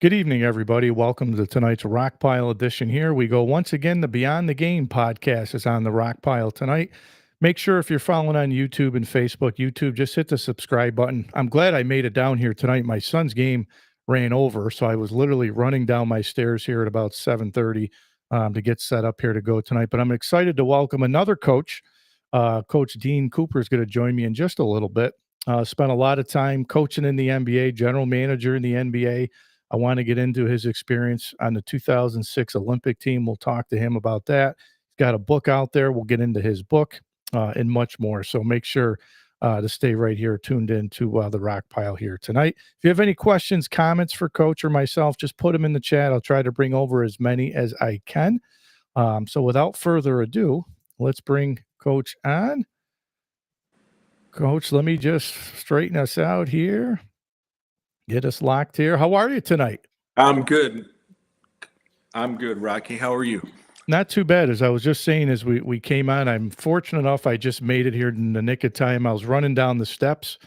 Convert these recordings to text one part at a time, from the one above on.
Good evening, everybody. Welcome to tonight's Rock Pile edition here. We go once again, the Beyond the Game podcast is on the Rock Pile tonight. Make sure if you're following on YouTube and Facebook, just hit the subscribe button. I'm glad I made it down here tonight. My son's game ran over, so I was literally running down my stairs here at about 7:30 to get set up here to go tonight. But I'm excited to welcome another coach. Coach Dean Cooper is going to join me in just a little bit. Spent a lot of time coaching in the NBA, general manager in the NBA. I want to get into his experience on the 2006 Olympic team. We'll talk to him about that. He's got a book out there. We'll get into his book and much more. So make sure to stay right here, tuned in to the Rock Pile here tonight. If you have any questions, comments for Coach or myself, just put them in the chat. I'll try to bring over as many as I can. So without further ado, let's bring Coach on. Coach, let me just straighten us out here. Get us locked here. How are you tonight? I'm good. I'm good, Rocky. How are you? Not too bad. As I was just saying, as we came on, I'm fortunate enough I just made it here in the nick of time. I was running down the steps,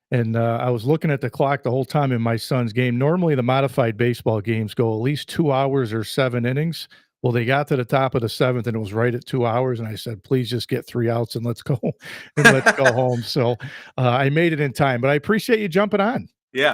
and I was looking at the clock the whole time in my son's game. Normally, the modified baseball games go at least 2 hours or 7 innings. Well, they got to the top of the 7th, and it was right at 2 hours. And I said, please just get 3 outs and let's go home. So I made it in time. But I appreciate you jumping on. Yeah.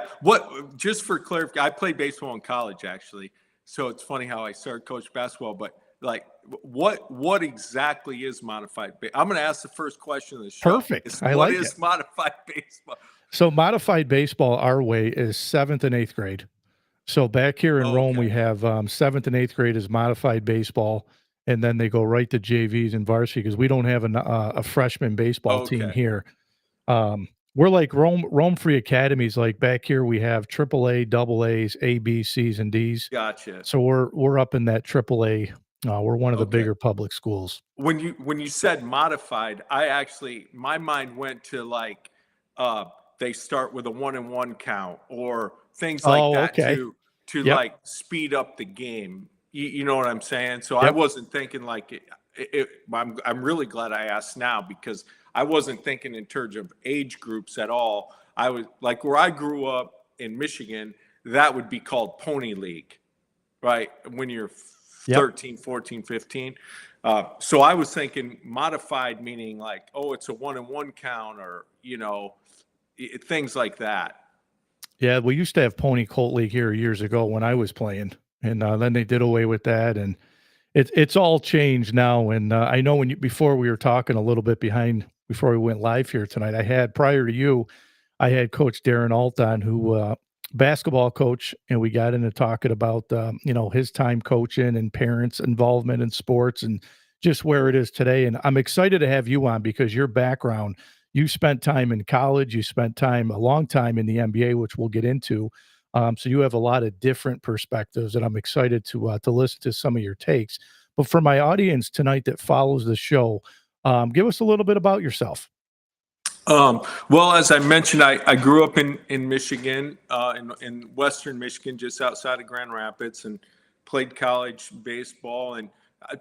Just for clarification, I played baseball in college, actually. So it's funny how I started coaching basketball. But like, what exactly is modified? I'm going to ask the first question of the show. Perfect. What is modified baseball? So modified baseball, our way, is 7th and 8th grade. So back here in Rome, we have 7th and 8th grade is modified baseball, and then they go right to JVs and varsity because we don't have a freshman baseball team here. We're like Rome Free Academies. Like back here, we have AAA, AA's, A, B, C's, and D's. Gotcha. So we're up in that AAA. We're one of the bigger public schools. When you said modified, my mind went to like they start with a 1-and-1 count or things like that to like speed up the game. You know what I'm saying? So I wasn't thinking like I'm really glad I asked now because I wasn't thinking in terms of age groups at all. I was like where I grew up in Michigan, that would be called Pony League, right? When you're 13, 14, 15. So I was thinking modified, meaning like, it's a 1-and-1 count or, things like that. Yeah, we used to have Pony Colt League here years ago when I was playing, and then they did away with that, and it's all changed now. And I know before we were talking a little bit before we went live here tonight, prior to you, I had Coach Darren Alt on, who basketball coach, and we got into talking about his time coaching and parents' involvement in sports and just where it is today. And I'm excited to have you on because your background. You spent time in college, you spent a long time in the NBA, which we'll get into. So you have a lot of different perspectives, and I'm excited to listen to some of your takes. But for my audience tonight that follows the show, give us a little bit about yourself. Well, as I mentioned, I grew up in Michigan, in Western Michigan, just outside of Grand Rapids, and played college baseball. And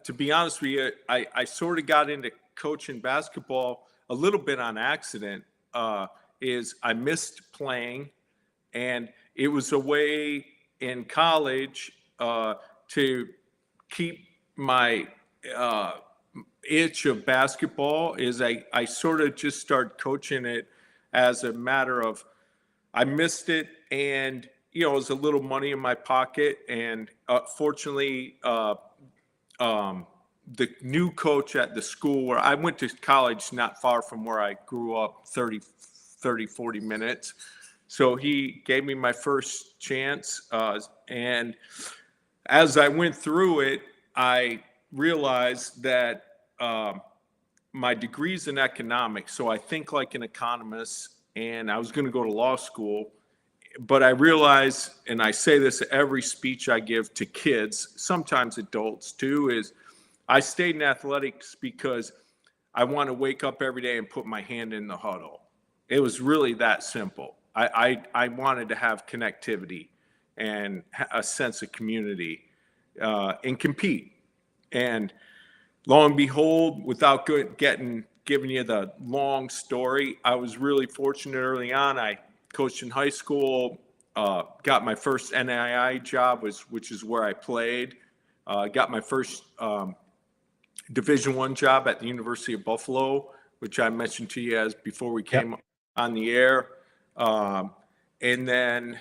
to be honest with you, I sort of got into coaching basketball a little bit on accident. Is I missed playing, and it was a way in college to keep my itch of basketball. Is I sort of just started coaching it as a matter of I missed it, and it was a little money in my pocket, and fortunately the new coach at the school where I went to college, not far from where I grew up, 40 minutes. So he gave me my first chance. And as I went through it, I realized that my degree's in economics. So I think like an economist, and I was going to go to law school. But I realized, and I say this at every speech I give to kids, sometimes adults too, is I stayed in athletics because I want to wake up every day and put my hand in the huddle. It was really that simple. I wanted to have connectivity and a sense of community and compete. And lo and behold, without giving you the long story, I was really fortunate early on. I coached in high school. got my first NAIA job, which is where I played. Got my first Division I job at the University of Buffalo, which I mentioned to you as before we came on the air. And then,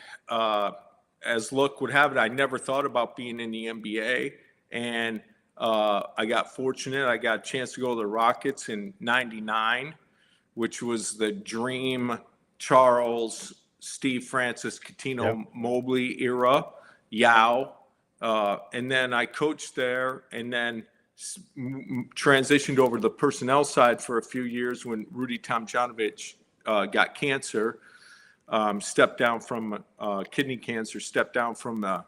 as luck would have it, I never thought about being in the NBA. And I got fortunate. I got a chance to go to the Rockets in '99, which was the Dream, Charles, Steve Francis, Cuttino Mobley era, Yao. And then I coached there and then transitioned over to the personnel side for a few years when Rudy Tomjanovich got cancer, stepped down from kidney cancer, stepped down from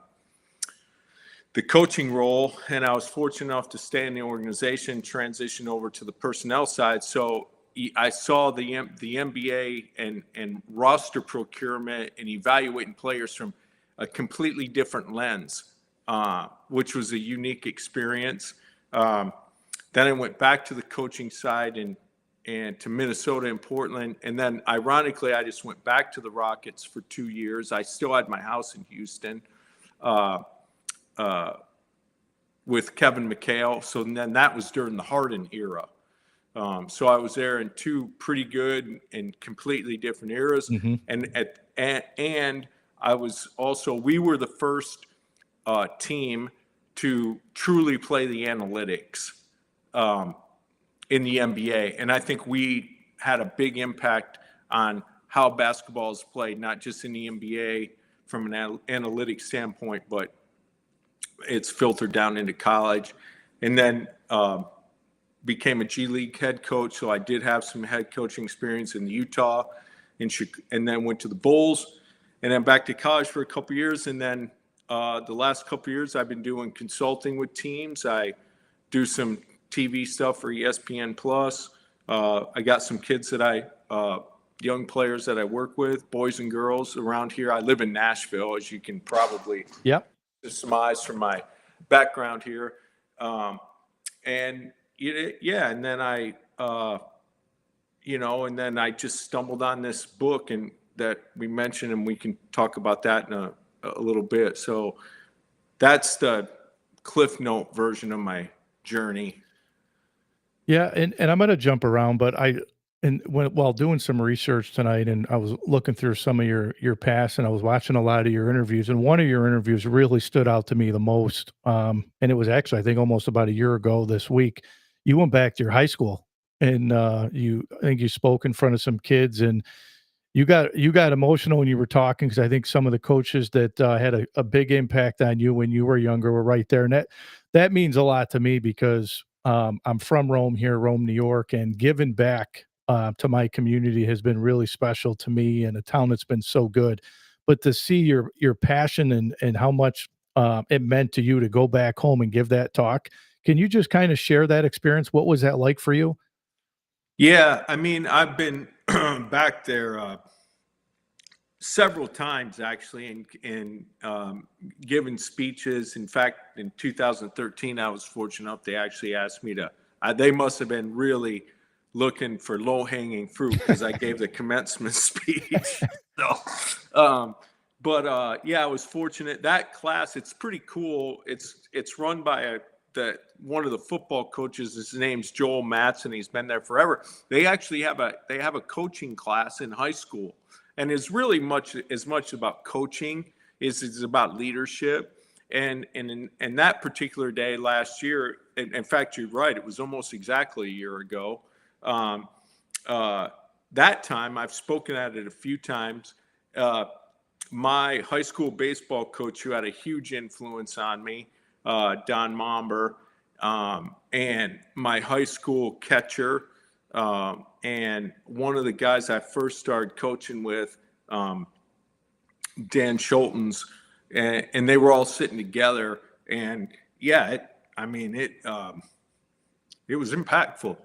the coaching role. And I was fortunate enough to stay in the organization, transition over to the personnel side. So I saw the NBA and roster procurement and evaluating players from a completely different lens, which was a unique experience. Then I went back to the coaching side and to Minnesota and Portland. And then ironically, I just went back to the Rockets for 2 years. I still had my house in Houston with Kevin McHale. So then that was during the Harden era. So I was there in two pretty good and completely different eras. And I was also, we were the first team to truly play the analytics in the NBA. And I think we had a big impact on how basketball is played, not just in the NBA from an analytics standpoint, but it's filtered down into college. And then became a G League head coach. So I did have some head coaching experience in Utah and then went to the Bulls and then back to college for a couple of years. And then the last couple of years I've been doing consulting with teams. I do some TV stuff for ESPN Plus. I got some kids that young players that I work with, boys and girls around here. I live in Nashville, as you can probably surmise from my background here. And then I, and then I just stumbled on this book and that we mentioned, and we can talk about that in a little bit. So that's the Cliff Note version of my journey. Yeah, and I'm going to jump around, but while doing some research tonight, and I was looking through some of your past, and I was watching a lot of your interviews, and one of your interviews really stood out to me the most. And it was actually, I think, almost about a year ago this week. You went back to your high school, and I think you spoke in front of some kids, and you got emotional when you were talking, because I think some of the coaches that had a big impact on you when you were younger were right there, and that means a lot to me because I'm from Rome, New York, and giving back to my community has been really special to me, and a town that's been so good. But to see your passion and how much it meant to you to go back home and give that talk, can you just kind of share that experience? What was that like for you? Yeah, I mean, I've been back there several times actually, and given speeches. In fact, in 2013, I was fortunate enough. They actually asked me to. They must have been really looking for low-hanging fruit because I gave the commencement speech. So, I was fortunate. That class, it's pretty cool. It's run by one of the football coaches. His name's Joel Matson. He's been there forever. They actually have a coaching class in high school, and it's really as much about coaching as it's about leadership. And that particular day last year, in fact, you're right. It was almost exactly a year ago. That time, I've spoken at it a few times. My high school baseball coach, who had a huge influence on me, Don Momber, and my high school catcher, and one of the guys I first started coaching with, Dan Schultens, and they were all sitting together. And it was impactful.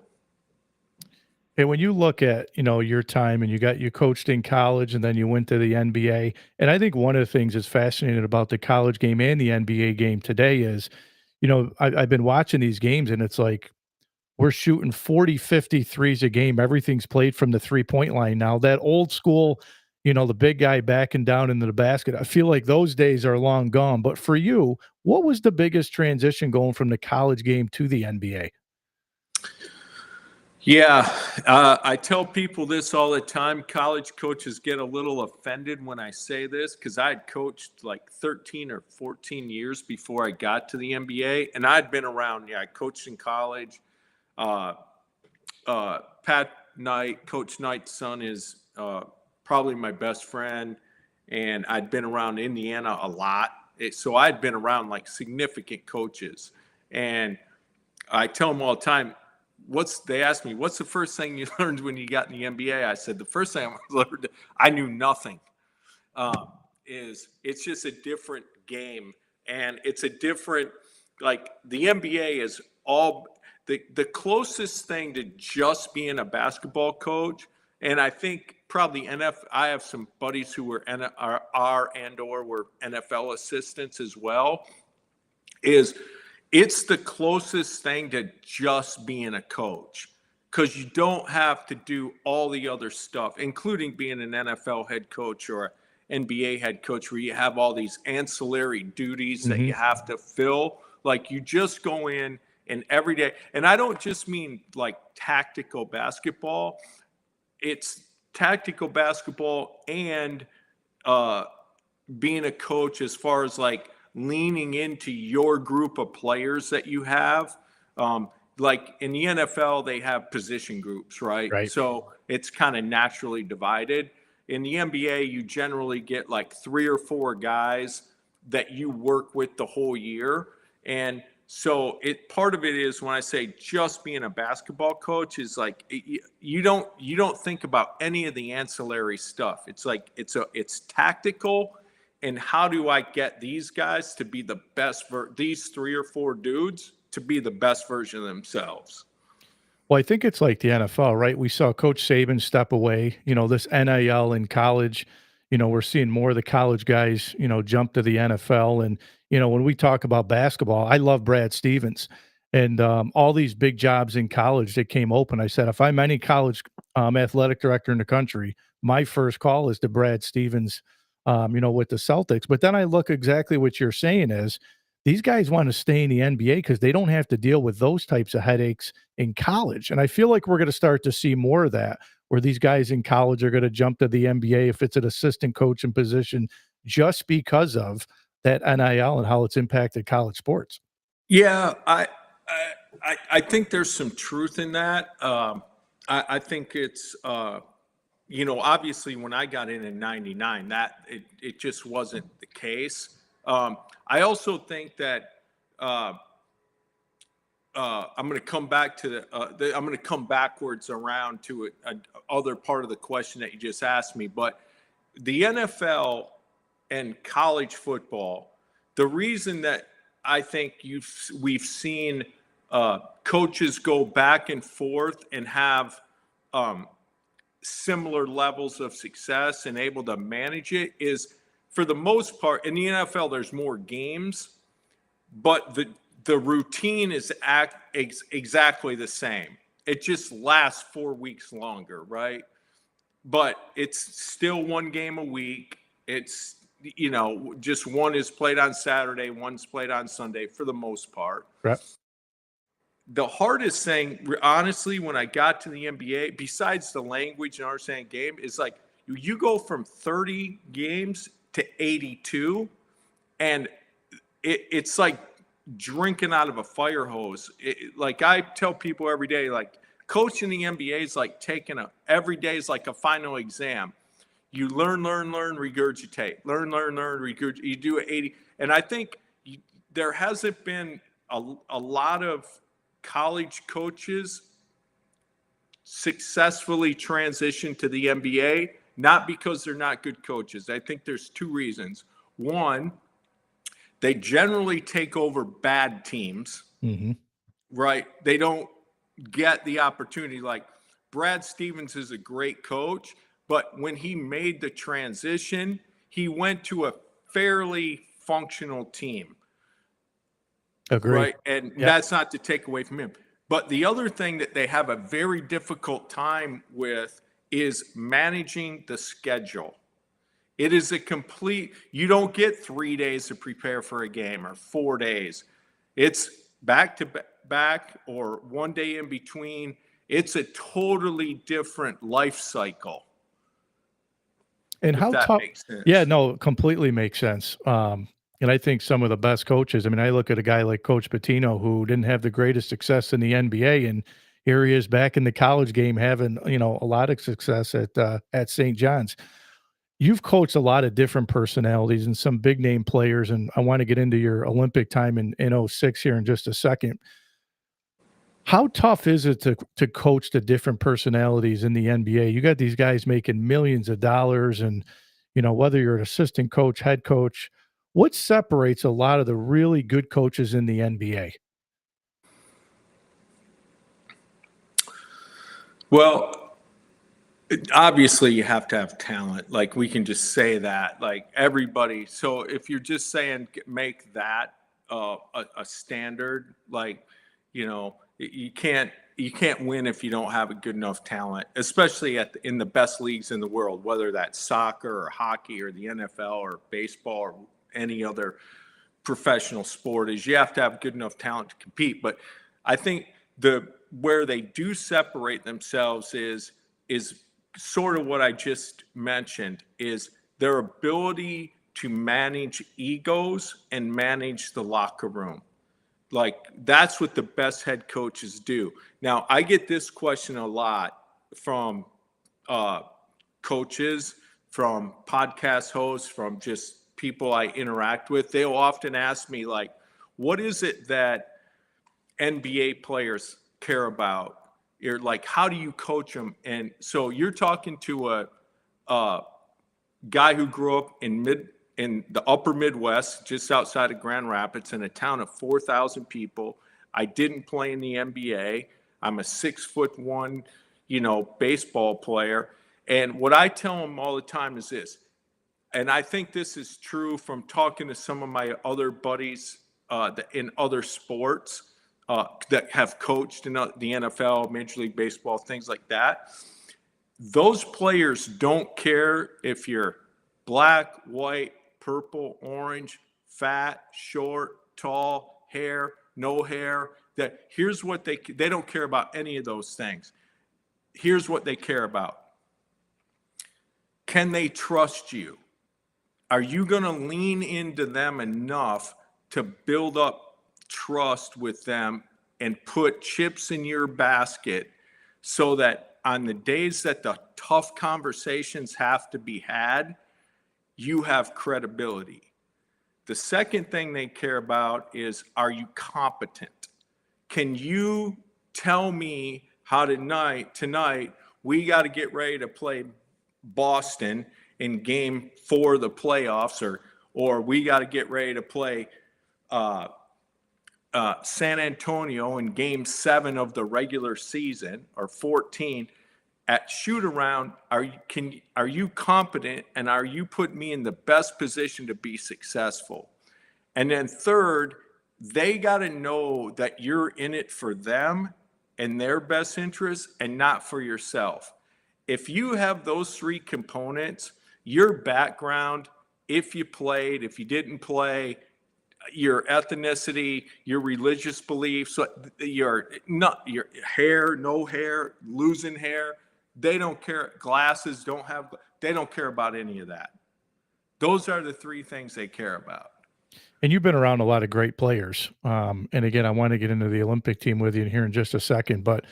And when you look at, your time, and you coached in college and then you went to the NBA, and I think one of the things that's fascinating about the college game and the NBA game today is, I've been watching these games, and it's like we're shooting 40, 50 threes a game. Everything's played from the 3-point line now. That old school, the big guy backing down into the basket. I feel like those days are long gone. But for you, what was the biggest transition going from the college game to the NBA? Yeah, I tell people this all the time. College coaches get a little offended when I say this because I had coached like 13 or 14 years before I got to the NBA, and I'd been around. Yeah, I coached in college. Uh, Pat Knight, Coach Knight's son, is probably my best friend, and I'd been around Indiana a lot. So I'd been around like significant coaches, and I tell them all the time. They asked me, what's the first thing you learned when you got in the NBA? I said, the first thing I learned, I knew nothing. It's just a different game. And it's a different, like the NBA is all the closest thing to just being a basketball coach. And I think probably I have some buddies who were or were NFL assistants as well, it's the closest thing to just being a coach because you don't have to do all the other stuff, including being an NFL head coach or an NBA head coach where you have all these ancillary duties that you have to fill. Like you just go in and every day, and I don't just mean like tactical basketball. It's tactical basketball and being a coach as far as like leaning into your group of players that you have. Like in the NFL, they have position groups, right? So it's kind of naturally divided. In the NBA, you generally get like 3 or 4 guys that you work with the whole year. And so part of it is when I say just being a basketball coach is like you don't think about any of the ancillary stuff. It's like it's tactical. And how do I get these guys to be the best these 3 or 4 dudes to be the best version of themselves? Well, I think it's like the NFL, right? We saw Coach Saban step away, this NIL in college, we're seeing more of the college guys, jump to the NFL. And, when we talk about basketball, I love Brad Stevens and all these big jobs in college that came open. I said, if I'm any college athletic director in the country, my first call is to Brad Stevens, with the Celtics. But then I look exactly what you're saying is these guys want to stay in the NBA because they don't have to deal with those types of headaches in college. And I feel like we're going to start to see more of that where these guys in college are going to jump to the NBA if it's an assistant coaching position just because of that NIL and how it's impacted college sports. Yeah, I think there's some truth in that. I think it's obviously when I got in '99, that it just wasn't the case. I also think that I'm going to come back to I'm going to come backwards around to a other part of the question that you just asked me. But the NFL and college football, the reason that I think we've seen coaches go back and forth and have similar levels of success and able to manage it is, for the most part, in the NFL, there's more games, but the routine is exactly the same. It just lasts 4 weeks longer, right? But it's still one game a week. It's, just one is played on Saturday, one's played on Sunday for the most part. Right. The hardest thing, honestly, when I got to the NBA, besides the language and understanding game, is like you go from 30 games to 82, and it's like drinking out of a fire hose. Like I tell people every day, like coaching the NBA is like every day is like a final exam. You learn, regurgitate, learn, regurgitate. You do 80. And I think there hasn't been a lot of college coaches successfully transition to the NBA, not because they're not good coaches. I think there's 2 reasons. One, they generally take over bad teams, right? They don't get the opportunity. Like Brad Stevens is a great coach, but when he made the transition, he went to a fairly functional team. Agreed. Right. And that's not to take away from him. But the other thing that they have a very difficult time with is managing the schedule. It is you don't get 3 days to prepare for a game or 4 days. It's back to back or 1 day in between. It's a totally different life cycle. And If how that tough? makes sense. Yeah, no, completely makes sense. And I think some of the best coaches. I mean, I look at a guy like Coach Pitino, who didn't have the greatest success in the NBA, and here he is back in the college game, having a lot of success at St. John's. You've coached a lot of different personalities and some big name players, and I want to get into your Olympic time in '06 here in just a second. How tough is it to coach the different personalities in the NBA? You got these guys making millions of dollars, and whether you're an assistant coach, head coach, what separates a lot of the really good coaches in the NBA? Well, obviously you have to have talent. Like, we can just say that, like, everybody. So if you're just saying make that a standard, like, you can't win if you don't have a good enough talent, especially in the best leagues in the world, whether that's soccer or hockey or the NFL or baseball or any other professional sport. Is you have to have good enough talent to compete. But I think where they do separate themselves is sort of what I just mentioned, is their ability to manage egos and manage the locker room. Like, that's what the best head coaches do. Now, I get this question a lot from coaches, from podcast hosts, from just people I interact with. They'll often ask me, like, what is it that NBA players care about? You're like, how do you coach them? And so you're talking to a guy who grew up in the upper Midwest, just outside of Grand Rapids, in a town of 4,000 people. I didn't play in the NBA. I'm a 6'1", baseball player. And what I tell them all the time is this, and I think this is true from talking to some of my other buddies in other sports that have coached in the NFL, Major League Baseball, things like that. Those players don't care if you're black, white, purple, orange, fat, short, tall, hair, no hair. Here's what they don't care about any of those things. Here's what they care about. Can they trust you? Are you going to lean into them enough to build up trust with them and put chips in your basket so that on the days that the tough conversations have to be had, you have credibility? The second thing they care about is, are you competent? Can you tell me how tonight we got to get ready to play Boston in game 4 of the playoffs, or we got to get ready to play San Antonio in game 7 of the regular season, or 14 at shoot around? Are you competent, and are you putting me in the best position to be successful? And then third, they got to know that you're in it for them and their best interests and not for yourself. If you have those 3 components, your background, if you played, if you didn't play, your ethnicity, your religious beliefs, your hair, no hair, losing hair, they don't care. Glasses, they don't care about any of that. Those are the 3 things they care about. And you've been around a lot of great players. And again, I want to get into the Olympic team with you here in just a second. But,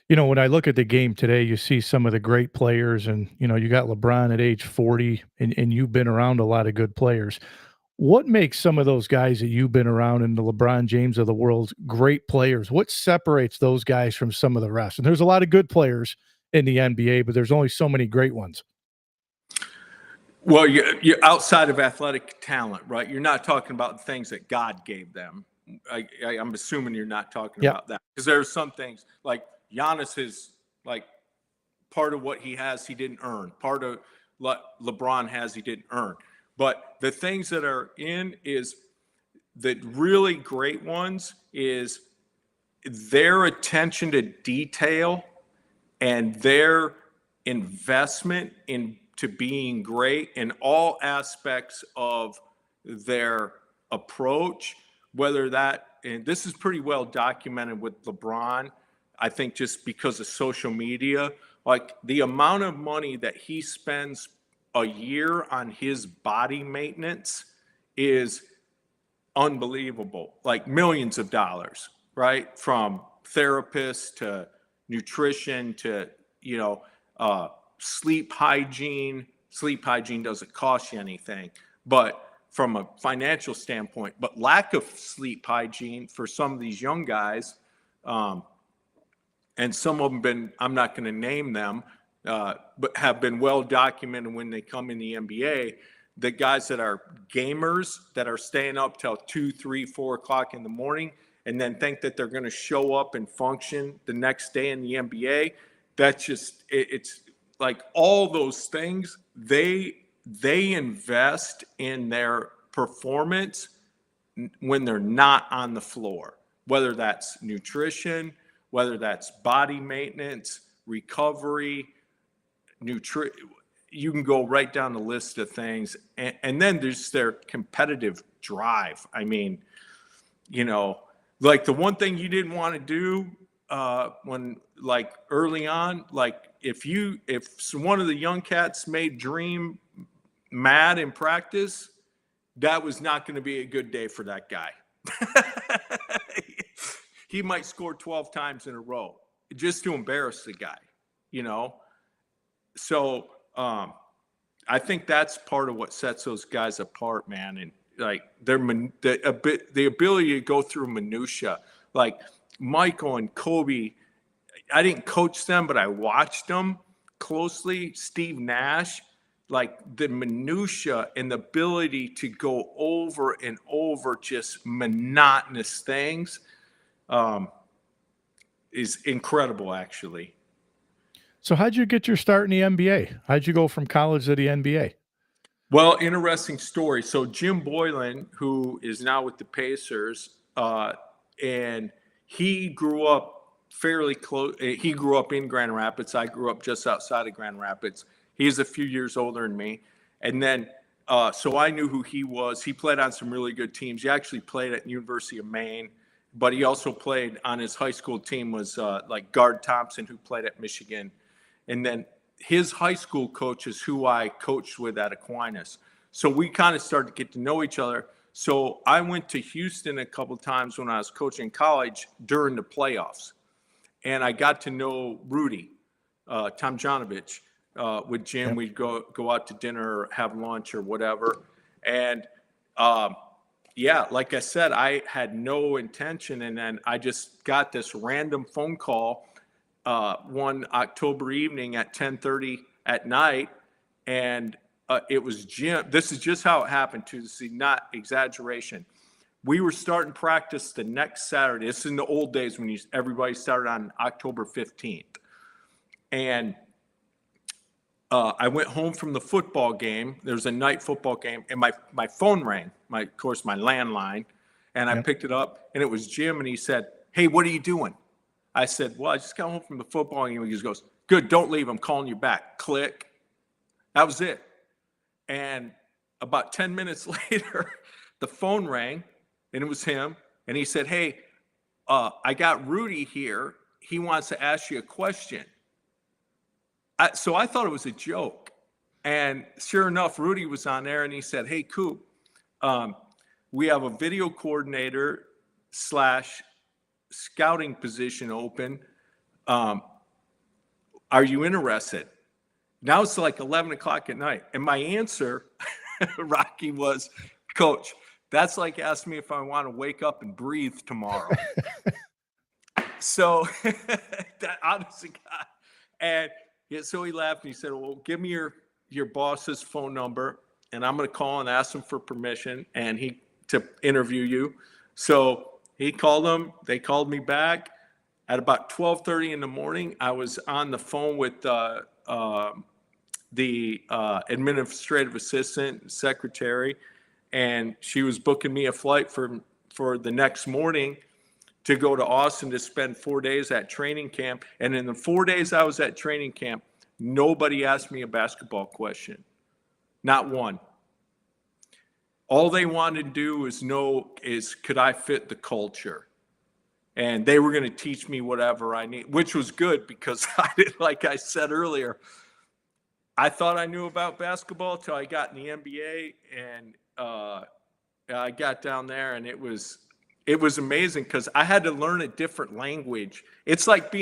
when I look at the game today, you see some of the great players, and, you got LeBron at age 40, and you've been around a lot of good players. What makes some of those guys that you've been around, and the LeBron James of the world, great players? What separates those guys from some of the rest? And there's a lot of good players in the NBA, but there's only so many great ones. Well, you're outside of athletic talent, right? You're not talking about the things that God gave them. I'm assuming you're not talking about that, because there are some things like Giannis is, like, part of what he has, he didn't earn. Part of what LeBron has, he didn't earn. But the things that are is the really great ones is their attention to detail and their investment in to being great in all aspects of their approach, whether that, and this is pretty well documented with LeBron, I think just because of social media, like the amount of money that he spends a year on his body maintenance is unbelievable, like millions of dollars, right? From therapists to nutrition to, sleep hygiene. Sleep hygiene doesn't cost you anything, but from a financial standpoint, but lack of sleep hygiene for some of these young guys, and some of them I'm not going to name them, but have been well documented when they come in the NBA, the guys that are gamers that are staying up till 2, 3, 4 o'clock in the morning and then think that they're going to show up and function the next day in the NBA. That's just, it's like all those things, they invest in their performance when they're not on the floor, whether that's nutrition, whether that's body maintenance, recovery, you can go right down the list of things. And then there's their competitive drive. I mean, like the one thing you didn't want to do when like early on, like if one of the young cats made Dream mad in practice, that was not going to be a good day for that guy. He might score 12 times in a row just to embarrass the guy, So I think that's part of what sets those guys apart, man. And like the ability to go through minutia, like Michael and Kobe. I didn't coach them, but I watched them closely. Steve Nash, like the minutia and the ability to go over and over just monotonous things is incredible, actually. So how'd you get your start in the NBA? How'd you go from college to the NBA? Well, interesting story. So Jim Boylan, who is now with the Pacers, and he grew up fairly close. He grew up in Grand Rapids. I grew up just outside of Grand Rapids. He's a few years older than me. And then, so I knew who he was. He played on some really good teams. He actually played at University of Maine, but he also played on his high school team was like Guard Thompson, who played at Michigan. And then his high school coach is who I coached with at Aquinas. So we kind of started to get to know each other. So I went to Houston a couple of times when I was coaching college during the playoffs. And I got to know Rudy Tomjanovich with Jim. Yep. We'd go out to dinner or have lunch or whatever. And yeah, like I said, I had no intention. And then I just got this random phone call one October evening at 10:30 at night, and it was Jim. This is just how it happened, too. This is not exaggeration. We were starting practice the next Saturday. This is in the old days when everybody started on October 15th. And I went home from the football game. There was a night football game, and my phone rang, of course, my landline, and I picked it up, and it was Jim, and he said, "Hey, what are you doing?" I said, "Well, I just got home from the football game." He just goes, "Good, don't leave. I'm calling you back." Click. That was it. And about 10 minutes later, the phone rang, and it was him. And he said, "Hey, I got Rudy here. He wants to ask you a question." So I thought it was a joke. And sure enough, Rudy was on there, and he said, "Hey, Coop, we have a video coordinator / scouting position open. Are you interested?" Now it's like 11 o'clock at night. And my answer, Rocky, was, "Coach, that's like asking me if I want to wake up and breathe tomorrow." So that honestly got, and yeah, so he laughed and he said, "Well, give me your boss's phone number, and I'm going to call and ask him for permission to interview you." So he called them. They called me back at about 12:30 in the morning. I was on the phone with the administrative assistant, secretary, and she was booking me a flight for the next morning to go to Austin to spend 4 days at training camp. And in the 4 days I was at training camp, Nobody asked me a basketball question. Not one. All they wanted to do is could I fit the culture? And they were going to teach me whatever I need, which was good because like I said earlier, I thought I knew about basketball till I got in the NBA, and I got down there, and it was amazing because I had to learn a different language. It's like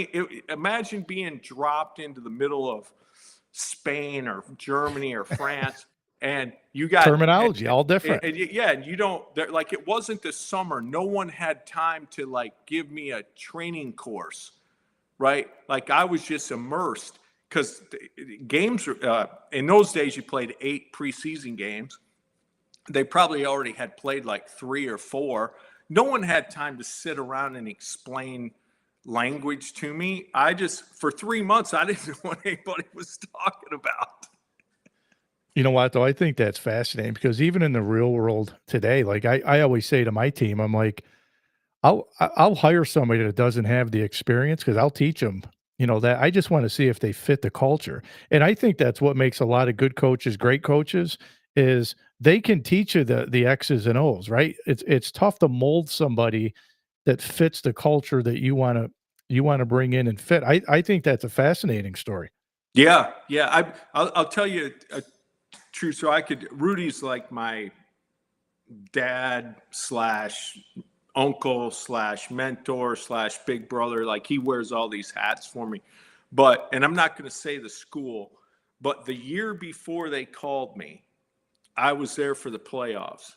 imagine being dropped into the middle of Spain or Germany or France, and you got Terminology, all different. and you don't like, it wasn't the summer. No one had time to like give me a training course, right? Like I was just immersed because games in those days you played 8 preseason games. They probably already had played like 3 or 4. No one had time to sit around and explain language to me. For 3 months, I didn't know what anybody was talking about. You know what, though? I think that's fascinating because even in the real world today, like I always say to my team, I'm like, I'll hire somebody that doesn't have the experience because I'll teach them, that I just want to see if they fit the culture. And I think that's what makes a lot of good coaches, great coaches, is they can teach you the X's and O's, right? It's tough to mold somebody that fits the culture that you want to bring in and fit. I think that's a fascinating story. Yeah. I'll tell you a true. So Rudy's like my dad / uncle / mentor / big brother. Like he wears all these hats for me. And I'm not going to say the school, but the year before they called me, I was there for the playoffs,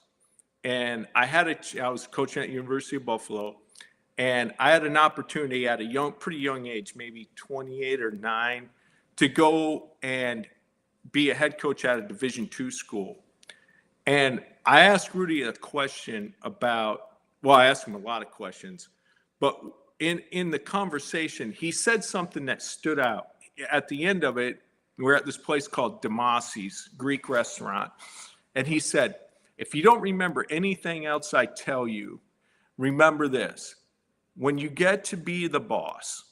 and I was coaching at University of Buffalo, and I had an opportunity at a pretty young age, maybe 28 or 9, to go and be a head coach at a Division II school. And I asked Rudy a question I asked him a lot of questions, but in the conversation, he said something that stood out. At the end of it, we're at this place called Demasi's Greek restaurant. And he said, if you don't remember anything else I tell you, remember this. When you get to be the boss,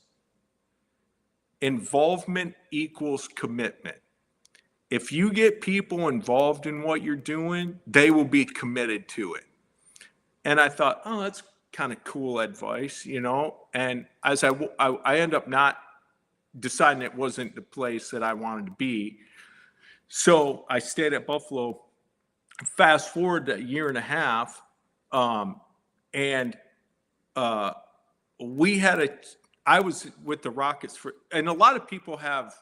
involvement equals commitment. If you get people involved in what you're doing, they will be committed to it. And I thought, oh, that's kind of cool advice, And as I end up not deciding it wasn't the place that I wanted to be. So I stayed at Buffalo. Fast forward to a year and a half, and I was with the Rockets and a lot of people have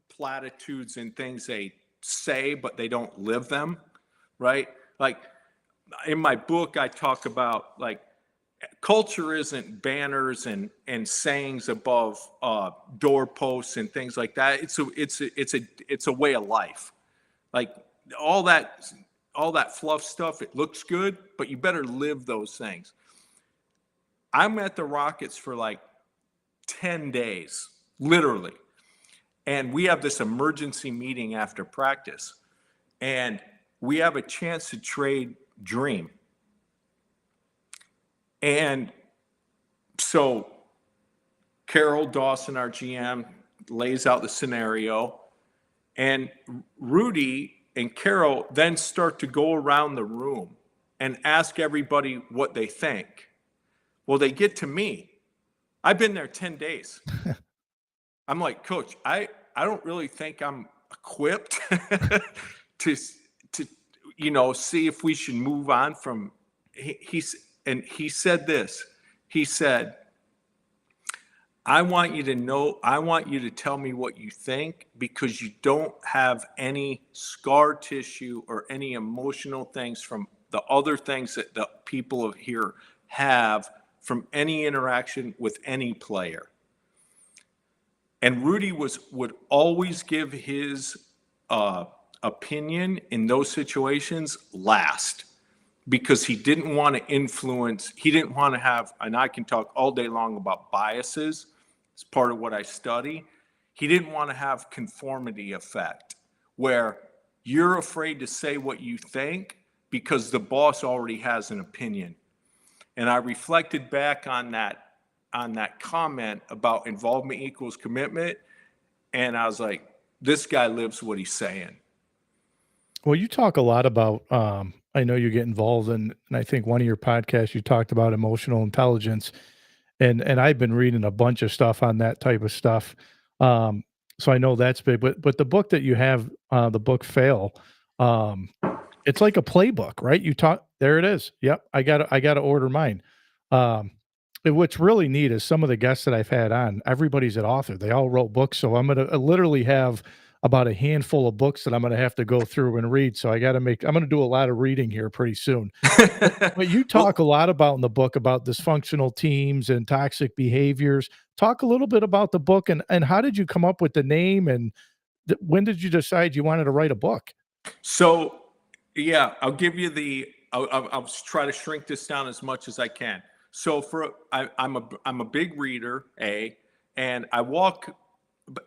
platitudes and things they say, but they don't live them, right? Like in my book, I talk about like culture isn't banners and sayings above doorposts and things like that. It's a way of life. Like all that fluff stuff, it looks good, but you better live those things. I'm at the Rockets for like 10 days, literally. And we have this emergency meeting after practice. And we have a chance to trade Dream. And so Carol Dawson, our GM, lays out the scenario. And Rudy and Carol then start to go around the room and ask everybody what they think. Well, they get to me. I've been there 10 days. I'm like, Coach, I don't really think I'm equipped to see if we should move on from. He said this. He said, I want you to tell me what you think, because you don't have any scar tissue or any emotional things from the other things that the people here have from any interaction with any player. And Rudy would always give his opinion in those situations last, because he didn't want to influence, he didn't want to have, and I can talk all day long about biases. It's part of what I study. He didn't want to have conformity effect, where you're afraid to say what you think because the boss already has an opinion. And I reflected back on that comment about involvement equals commitment. And I was like, this guy lives what he's saying. Well, you talk a lot about, I know you get involved in, and I think one of your podcasts, you talked about emotional intelligence, and I've been reading a bunch of stuff on that type of stuff. Um, so I know that's big, but the book that you have, the book Fail, um, it's like a playbook, right? You talk, there it is. Yep, I gotta order mine. Um, and what's really neat is some of the guests that I've had on, everybody's an author. They all wrote books, so I'm gonna literally have about a handful of books that I'm gonna have to go through and read. So I'm gonna do a lot of reading here pretty soon. But you talk a Well, lot about in the book about dysfunctional teams and toxic behaviors. Talk a little bit about the book and how did you come up with the name and when did you decide you wanted to write a book? so yeah, I'll give you I'll try to shrink this down as much as I can. So I'm a big reader, and I walk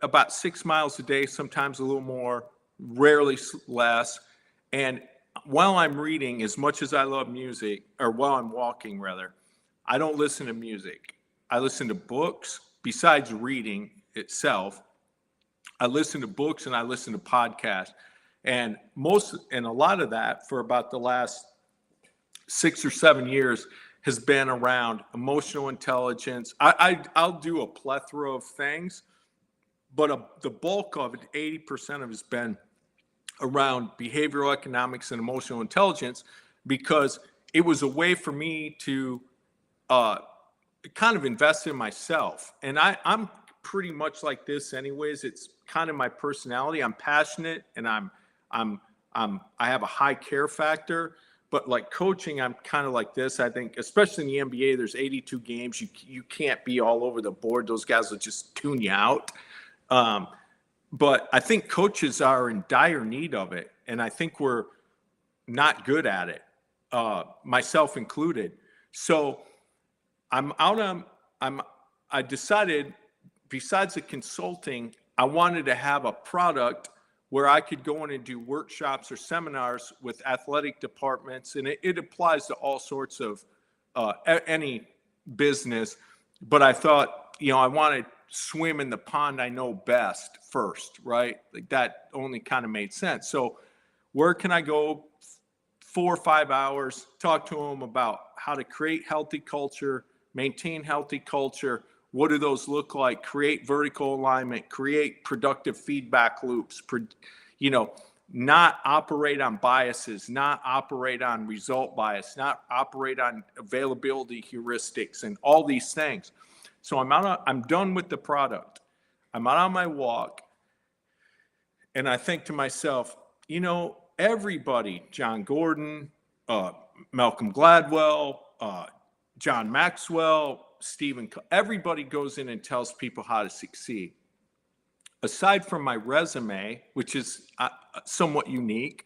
about 6 miles a day, sometimes a little more, rarely less. And while I'm reading, as much as I love music, or while I'm walking rather, I don't listen to music. I listen to books. Besides reading itself, I listen to books and I listen to podcasts. And a lot of that for about the last 6 or 7 years has been around emotional intelligence. I'll do a plethora of things, but the bulk of it, 80% of it, has been around behavioral economics and emotional intelligence, because it was a way for me to uh, kind of invest in myself. And I'm pretty much like this anyways. It's kind of my personality. I'm passionate, and I have a high care factor. But like coaching, I'm kind of like this. I think, especially in the NBA, there's 82 games. You can't be all over the board. Those guys will just tune you out. Um, but I think coaches are in dire need of it, and I think we're not good at it, myself included. So I'm out on. I decided, besides the consulting, I wanted to have a product where I could go in and do workshops or seminars with athletic departments, and it applies to all sorts of any business. But I thought, I want to swim in the pond I know best first, right? Like that only kind of made sense. So where can I go 4 or 5 hours, talk to them about how to create healthy culture, maintain healthy culture? What do those look like? Create vertical alignment, create productive feedback loops, not operate on biases, not operate on result bias, not operate on availability heuristics, and all these things. So I'm done with the product. I'm out on my walk, and I think to myself, everybody, John Gordon, Malcolm Gladwell, John Maxwell, everybody goes in and tells people how to succeed. Aside from my resume, which is somewhat unique,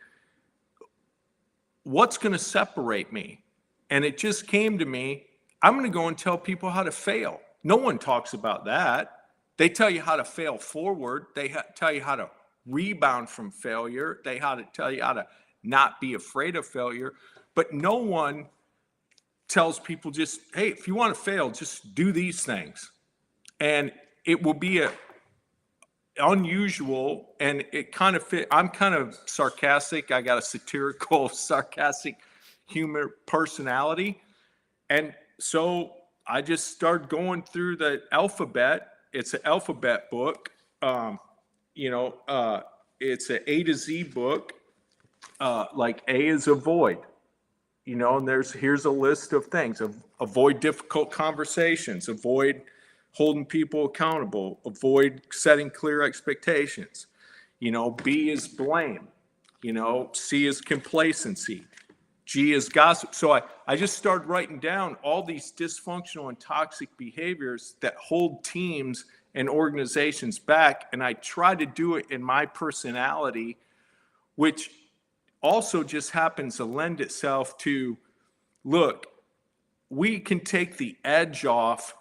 what's going to separate me? And it just came to me, I'm going to go and tell people how to fail. No one talks about that. They tell you how to fail forward. They tell you how to rebound from failure. They tell you how to not be afraid of failure. But no one tells people just, hey, if you want to fail, just do these things. And it will be unusual, and it kind of fit. I'm kind of sarcastic. I got a satirical, sarcastic humor personality. And so I just started going through the alphabet. It's an alphabet book. It's an A to Z book. Like A is avoid. And here's a list of things. Avoid difficult conversations. Avoid holding people accountable. Avoid setting clear expectations. B is blame. C is complacency. G is gossip. So I just started writing down all these dysfunctional and toxic behaviors that hold teams and organizations back. And I try to do it in my personality, which also just happens to lend itself to, look, we can take the edge off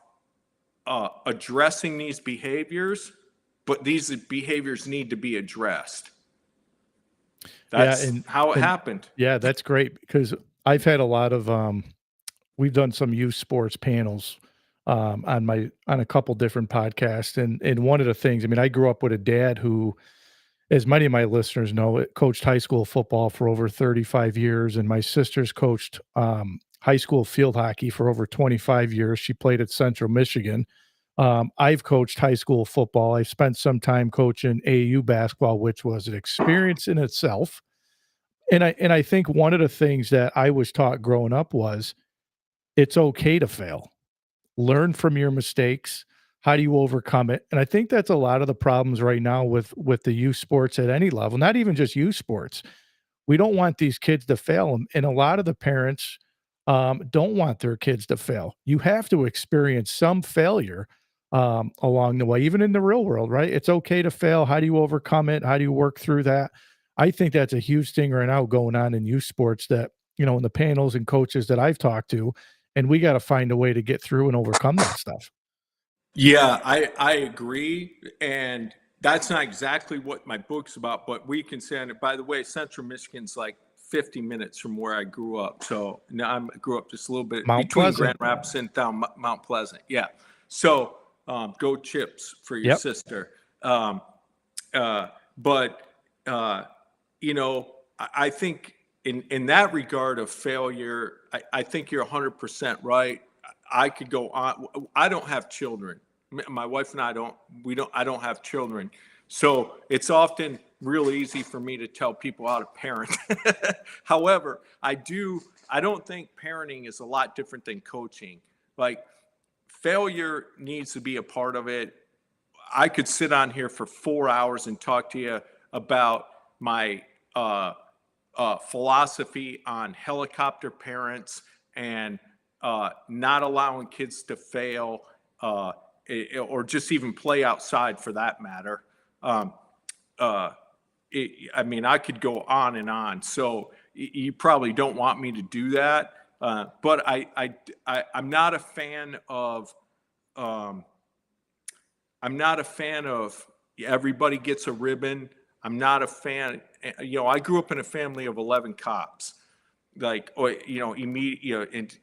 addressing these behaviors, but these behaviors need to be addressed. That's how it happened. Yeah, that's great because I've had a lot of we've done some youth sports panels on a couple different podcasts, and one of the things, I mean, I grew up with a dad who as many of my listeners know, coached high school football for over 35 years, and my sister's coached high school field hockey for over 25 years. She played at Central Michigan. I've coached high school football. I spent some time coaching AAU basketball, which was an experience in itself. And I think one of the things that I was taught growing up was it's okay to fail. Learn from your mistakes. How do you overcome it? And I think that's a lot of the problems right now with the youth sports at any level, not even just youth sports. We don't want these kids to fail, and a lot of the parents don't want their kids to fail. You have to experience some failure along the way, even in the real world, right? It's okay to fail. How do you overcome it? How do you work through that? I think that's a huge thing right now going on in youth sports that, in the panels and coaches that I've talked to, and we got to find a way to get through and overcome that stuff. Yeah, I agree. And that's not exactly what my book's about, but we can say on it. By the way, Central Michigan's like 50 minutes from where I grew up. So now I grew up just a little bit Mount between Pleasant. Grand Rapids and down Mount Pleasant. Yeah. So go Chips for your Yep. sister. But I think in that regard of failure, I think you're 100% right. I could go on. I don't have children. My wife and I don't have children. So it's often real easy for me to tell people how to parent. However, I don't think parenting is a lot different than coaching. Like, failure needs to be a part of it. I could sit on here for 4 hours and talk to you about my philosophy on helicopter parents and not allowing kids to fail or just even play outside for that matter. I could go on and on. So you probably don't want me to do that. But I'm not a fan of everybody gets a ribbon. I'm not a fan. I grew up in a family of 11 cops. And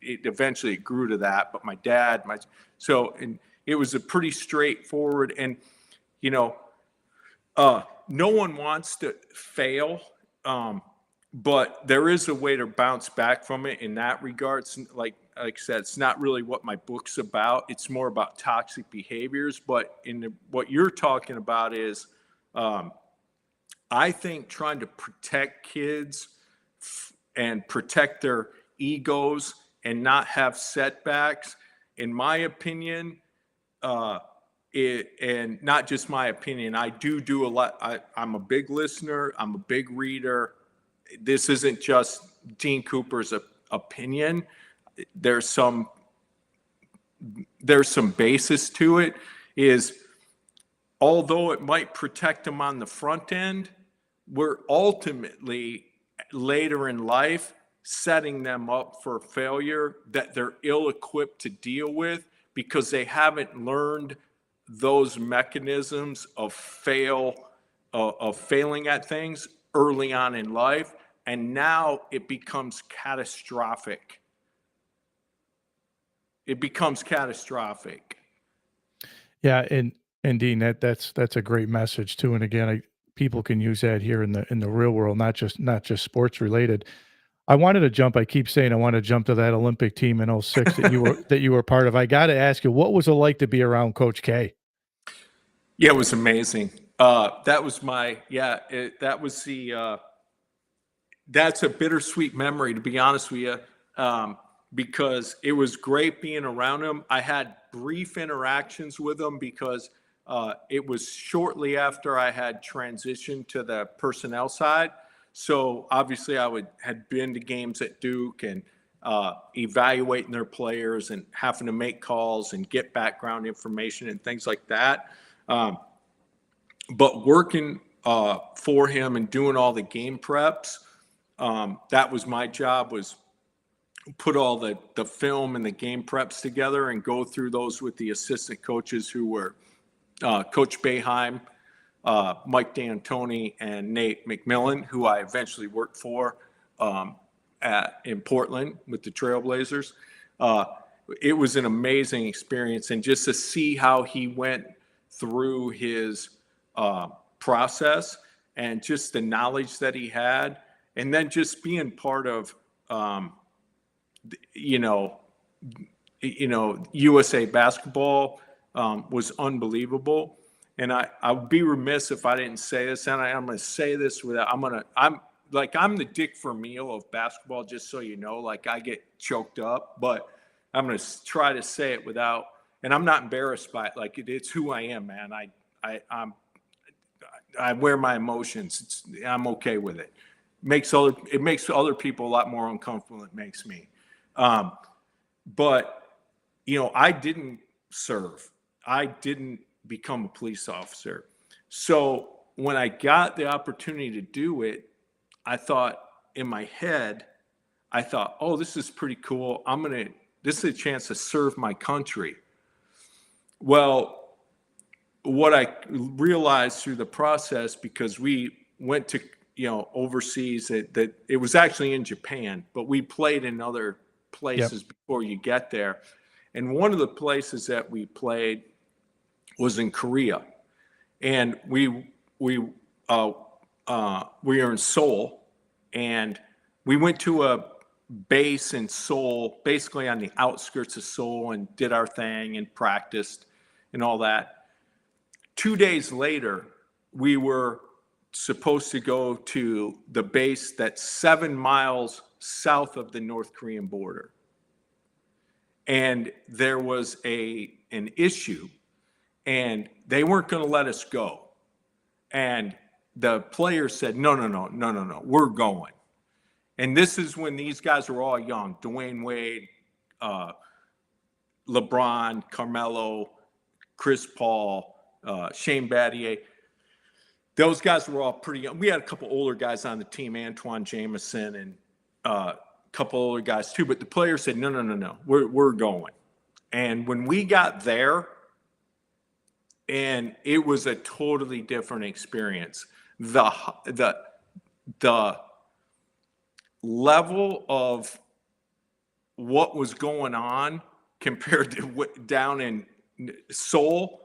eventually it grew to that. But my dad, and it was a pretty straightforward. And no one wants to fail, but there is a way to bounce back from it in that regard. It's like I said, it's not really what my book's about. It's more about toxic behaviors. But what you're talking about is, I think trying to protect kids and protect their egos and not have setbacks, in my opinion, and not just my opinion, I do a lot. I'm a big listener. I'm a big reader. This isn't just Dean Cooper's opinion. There's some basis to it. Is although it might protect them on the front end, we're ultimately later in life setting them up for failure that they're ill-equipped to deal with because they haven't learned those mechanisms of failing at things early on in life, and now it becomes catastrophic. Yeah, and Dean, that's a great message too. And again, people can use that here in the real world, not just sports related. I wanted to jump. I keep saying I want to jump to that Olympic team in 06 that you were part of. I got to ask you, what was it like to be around Coach K? Yeah, it was amazing. That's a bittersweet memory, to be honest with you, because it was great being around him. I had brief interactions with him because it was shortly after I had transitioned to the personnel side. So obviously had been to games at Duke and evaluating their players and having to make calls and get background information and things like that. But working for him and doing all the game preps, that was my job, was put all the film and the game preps together and go through those with the assistant coaches who were Coach Boeheim, Mike D'Antoni, and Nate McMillan, who I eventually worked for in Portland with the Trailblazers. It was an amazing experience, and just to see how he went through his process and just the knowledge that he had, and then just being part of, you know, USA basketball was unbelievable. And I would be remiss if I didn't say this, and I'm going to say this without, I'm the Dick Vermeil of basketball, just so you know, like I get choked up, but I'm going to try to say it without, and I'm not embarrassed by it. Like it's who I am, man. I wear my emotions. I'm okay with it. It makes other people a lot more uncomfortable than it makes me. But I didn't serve. I didn't become a police officer. So when I got the opportunity to do it, I thought in my head, oh, this is pretty cool. This is a chance to serve my country. Well, what I realized through the process, because we went to, overseas, that it was actually in Japan, but we played in other places before you get there. And one of the places that we played was in Korea. And we were in Seoul, and we went to a base in Seoul, basically on the outskirts of Seoul, and did our thing and practiced and all that. 2 days later, we were supposed to go to the base that's 7 miles south of the North Korean border. And there was an issue, and they weren't going to let us go. And the players said, no, we're going. And this is when these guys were all young: Dwayne Wade, LeBron, Carmelo, Chris Paul, Shane Battier. Those guys were all pretty young. We had a couple older guys on the team, Antoine Jameson, and a couple older guys too. But the players said, no, we're going. And when we got there, and it was a totally different experience. The level of what was going on compared to down in Seoul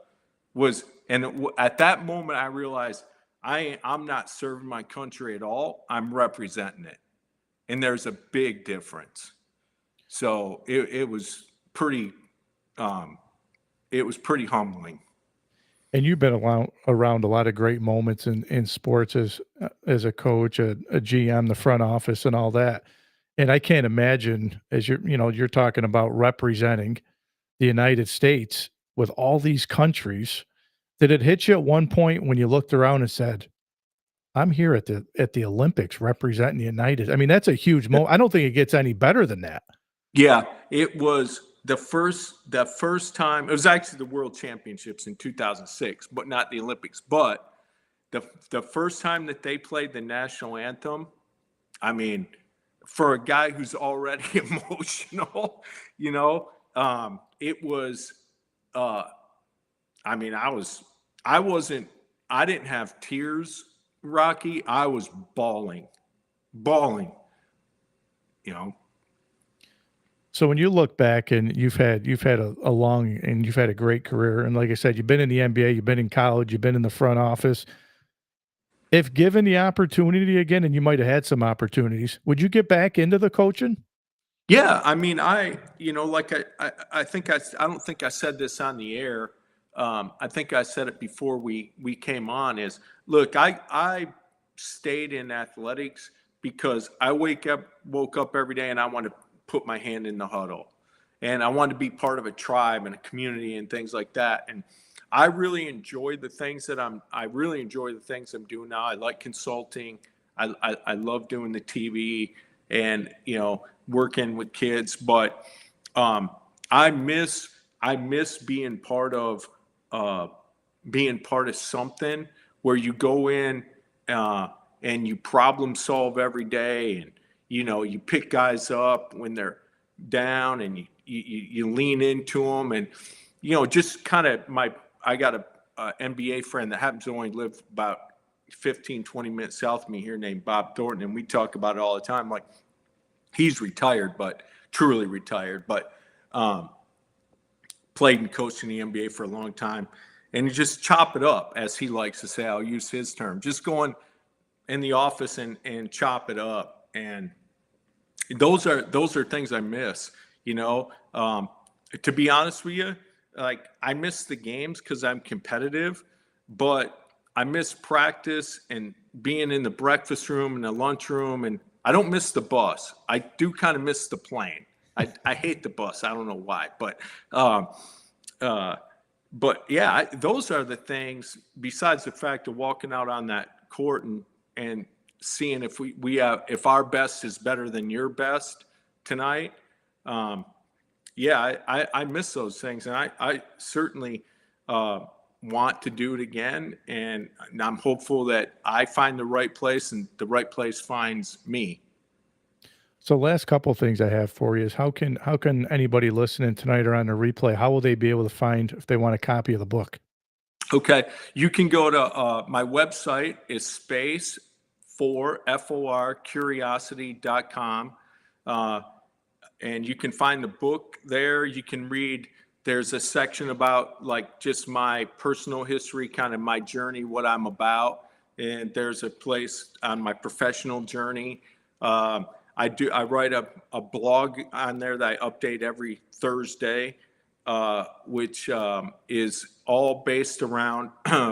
was, and at that moment I realized I'm not serving my country at all. I'm representing it, and there's a big difference. So it was pretty humbling. And you've been around a lot of great moments in sports as a coach, a GM, the front office, and all that. And I can't imagine, as you're talking about representing the United States with all these countries. Did it hit you at one point when you looked around and said, "I'm here at the Olympics representing the United"? I mean, that's a huge moment. I don't think it gets any better than that. Yeah, it was the first time. It was actually the World Championships in 2006, but not the Olympics. But the first time that they played the national anthem, I mean, for a guy who's already emotional, it was. I mean, I didn't have tears, Rocky. I was bawling. So when you look back, and you've had a long, and you've had a great career, and like I said, you've been in the NBA, you've been in college, you've been in the front office. If given the opportunity again, and you might have had some opportunities, would you get back into the coaching? Yeah, I mean, I think I don't think I said this on the air. I think I said it before we came on. Is, look, I stayed in athletics because I woke up every day and I want to put my hand in the huddle, and I wanted to be part of a tribe and a community and things like that. And I really enjoy the things I'm doing now. I like consulting. I love doing the TV and working with kids, but I miss being part of something where you go in and you problem solve every day, and you pick guys up when they're down, and you lean into them, and just kind of I got a NBA friend that happens to only live about 15-20 minutes south of me here, named Bob Thornton, and we talk about it all the time. Like, he's retired, but truly retired, but played and coached in the NBA for a long time. And you just chop it up, as he likes to say. I'll use his term. Just going in the office and chop it up. And those are things I miss, you know. To be honest with you, like I miss the games because I'm competitive, but I miss practice and being in the breakfast room and the lunchroom, and I don't miss the bus. I do kind of miss the plane. I hate the bus. I don't know why, but yeah, those are the things. Besides the fact of walking out on that court and seeing if we have, if our best is better than your best tonight. Yeah, I miss those things, and I certainly want to do it again. And I'm hopeful that I find the right place and the right place finds me. So last couple things I have for you is how can anybody listening tonight or on the replay, how will they be able to find if they want a copy of the book? Okay, you can go to my website is space for FOR curiosity.com. And you can find the book there. You can read, there's a section about like just my personal history, kind of my journey, what I'm about. And there's a place on my professional journey. I write a blog on there that I update every Thursday, which is all based around,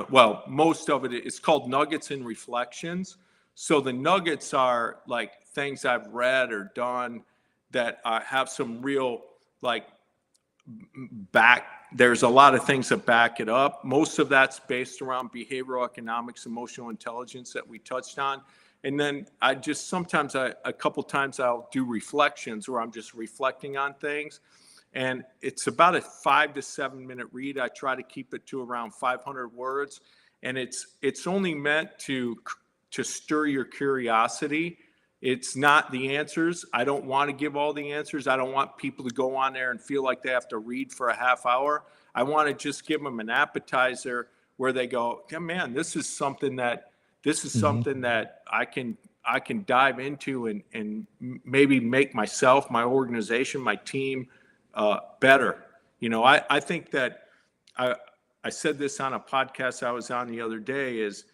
well, most of it is called Nuggets and Reflections. So the nuggets are like things I've read or done that have some real like there's a lot of things that back it up. Most of that's based around behavioral economics, emotional intelligence that we touched on. And then I just sometimes a couple times I'll do reflections where I'm just reflecting on things. And it's about a 5 to 7 minute read. I try to keep it to around 500 words. And it's only meant to stir your curiosity. It's not the answers. I don't want to give all the answers. I don't want people to go on there and feel like they have to read for a half hour. I want to just give them an appetizer where they go, yeah, man, this is something that I can dive into and maybe make myself, my organization, my team better. You know, I think that I said this on a podcast I was on the other day is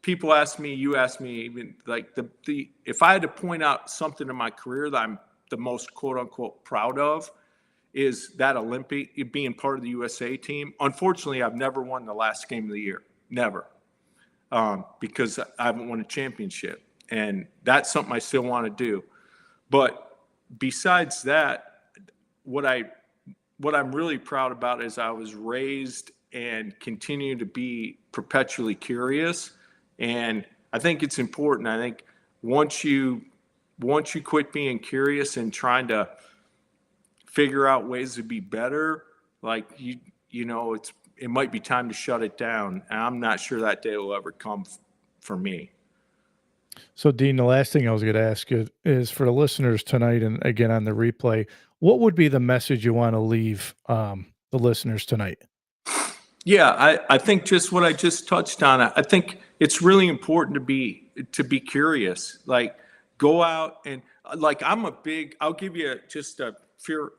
people ask me, you ask me, even like if I had to point out something in my career that I'm the most quote unquote proud of is that Olympic, being part of the USA team. Unfortunately, I've never won the last game of the year, never, because I haven't won a championship, and that's something I still want to do. But besides that, what I'm really proud about is I was raised and continue to be perpetually curious. And I think it's important. I think once you quit being curious and trying to figure out ways to be better, like you know, it might be time to shut it down. And I'm not sure that day will ever come for me. So Dean, the last thing I was going to ask you is for the listeners tonight, and again on the replay, what would be the message you want to leave the listeners tonight? Yeah, I think just what I just touched on. I think it's really important to be curious. Like go out and like I'll give you just a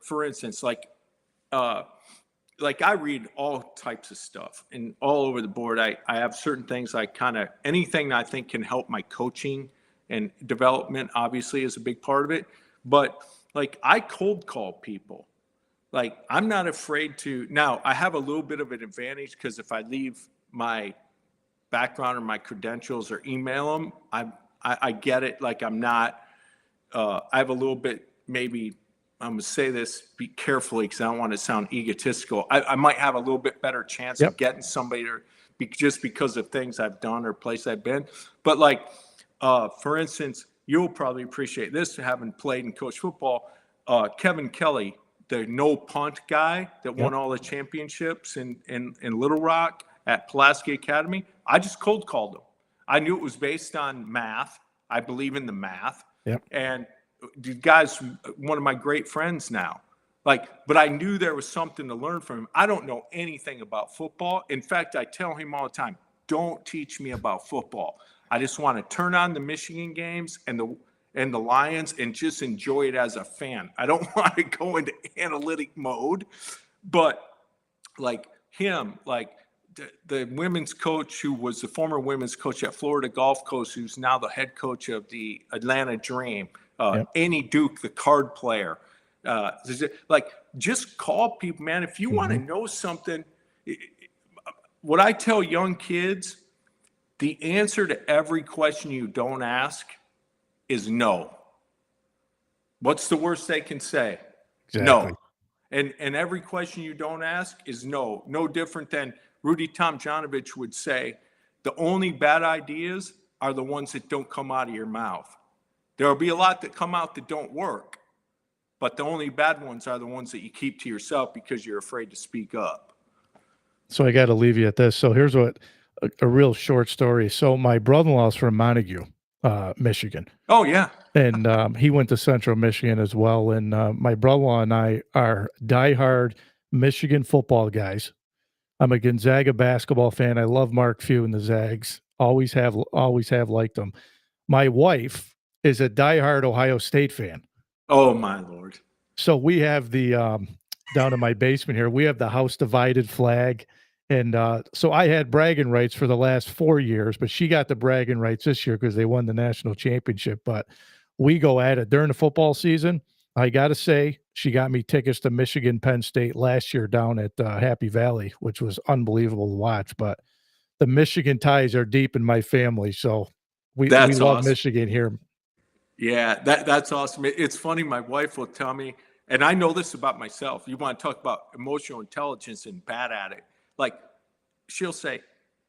for instance, like I read all types of stuff and all over the board. I have certain things I anything I think can help my coaching and development obviously is a big part of it. But like I cold call people. Like, I'm not afraid to. Now, I have a little bit of an advantage because if I leave my background or my credentials or email them, I get it. Like, I'm not, I have a little bit, maybe, I'm going to say this, be carefully because I don't want to sound egotistical. I might have a little bit better chance of getting somebody just because of things I've done or place I've been. But, like, for instance, you'll probably appreciate this, having played and coached football. Kevin Kelly, the no punt guy that won all the championships in Little Rock at Pulaski Academy, I just cold called him. I knew it was based on math. I believe in the math. Yep. And the guy's one of my great friends now. Like, but I knew there was something to learn from him. I don't know anything about football. In fact, I tell him all the time, don't teach me about football. I just want to turn on the Michigan games and the Lions and just enjoy it as a fan. I don't want to go into analytic mode, but like him, like the women's coach who was the former women's coach at Florida Gulf Coast, who's now the head coach of the Atlanta Dream, Yep. Annie Duke, the card player. Like, just call people, man. If you want to know something, what I tell young kids, the answer to every question you don't ask is no. What's the worst they can say? Exactly. No. And every question you don't ask is no. No different than Rudy Tomjanovich would say, the only bad ideas are the ones that don't come out of your mouth. There will be a lot that come out that don't work, but the only bad ones are the ones that you keep to yourself because you're afraid to speak up. So I got to leave you at this. So here's what a real short story. So my brother-in-law's from Montague, Michigan. Oh, yeah. And he went to Central Michigan as well. And my brother-in-law and I are diehard Michigan football guys. I'm a Gonzaga basketball fan. I love Mark Few and the Zags. Always have liked them. My wife is a diehard Ohio State fan. Oh, my Lord. So we have the down in my basement here, we have the house divided flag. And so I had bragging rights for the last 4 years, but she got the bragging rights this year because they won the national championship. But we go at it during the football season. I got to say, she got me tickets to Michigan Penn State last year down at Happy Valley, which was unbelievable to watch. But the Michigan ties are deep in my family. So we love awesome. Michigan here. Yeah, that's awesome. It's funny. My wife will tell me, and I know this about myself. You want to talk about emotional intelligence and bad at it. Like, she'll say,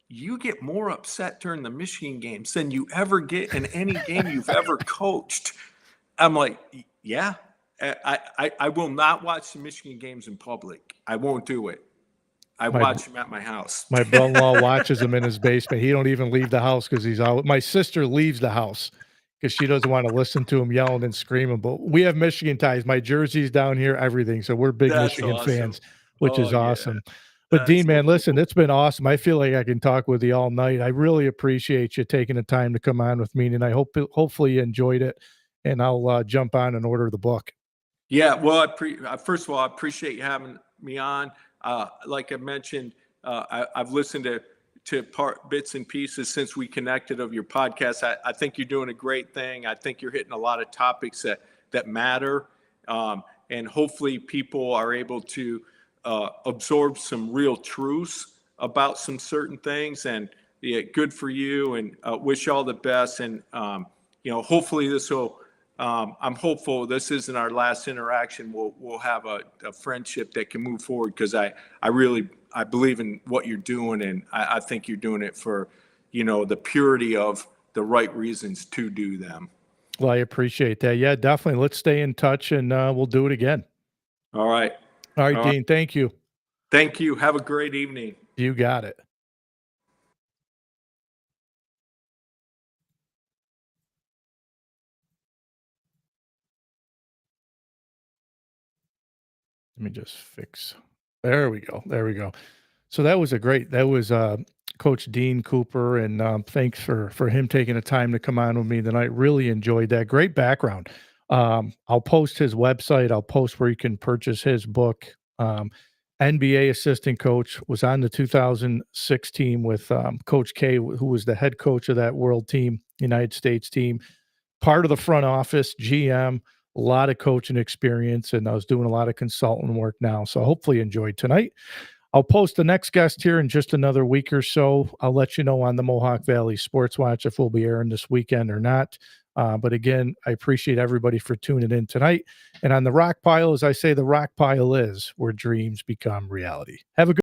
you get more upset during the Michigan games than you ever get in any game you've ever coached. I'm like, yeah, I will not watch the Michigan games in public. I won't do it. I watch them at my house. My brother-in-law watches them in his basement. He don't even leave the house because he's out. My sister leaves the house because she doesn't want to listen to him yelling and screaming. But we have Michigan ties. My jersey's down here, everything. So we're big Michigan fans, which is awesome. Yeah. But Dean, man, listen, it's been awesome. I feel like I can talk with you all night. I really appreciate you taking the time to come on with me, and I hopefully you enjoyed it. And I'll jump on and order the book. Yeah, well, first of all, I appreciate you having me on. Like I mentioned, I've listened to bits and pieces since we connected of your podcast. I think you're doing a great thing. I think you're hitting a lot of topics that matter, and hopefully people are able to absorb some real truths about some certain things. And yeah, good for you, and wish you all the best. And hopefully this will. I'm hopeful this isn't our last interaction. We'll have a friendship that can move forward, because I believe in what you're doing, and I think you're doing it for the purity of the right reasons to do them. Well, I appreciate that. Yeah, definitely. Let's stay in touch, and we'll do it again. All right. All right, Dean. Thank you. Thank you. Have a great evening. You got it. Let me just fix. There we go. There we go. So that was Coach Dean Cooper, and thanks for him taking the time to come on with me tonight. Really enjoyed that. Great background. I'll post his website. I'll post where you can purchase his book. NBA assistant coach, was on the 2006 team with Coach K, who was the head coach of that world team, United States team, part of the front office, GM, a lot of coaching experience, and I was doing a lot of consultant work now. So hopefully you enjoyed tonight. I'll post the next guest here in just another week or so. I'll let you know on the Mohawk Valley Sports Watch if we'll be airing this weekend or not. But again, I appreciate everybody for tuning in tonight. And on the Rock Pile, as I say, the Rock Pile is where dreams become reality. Have a good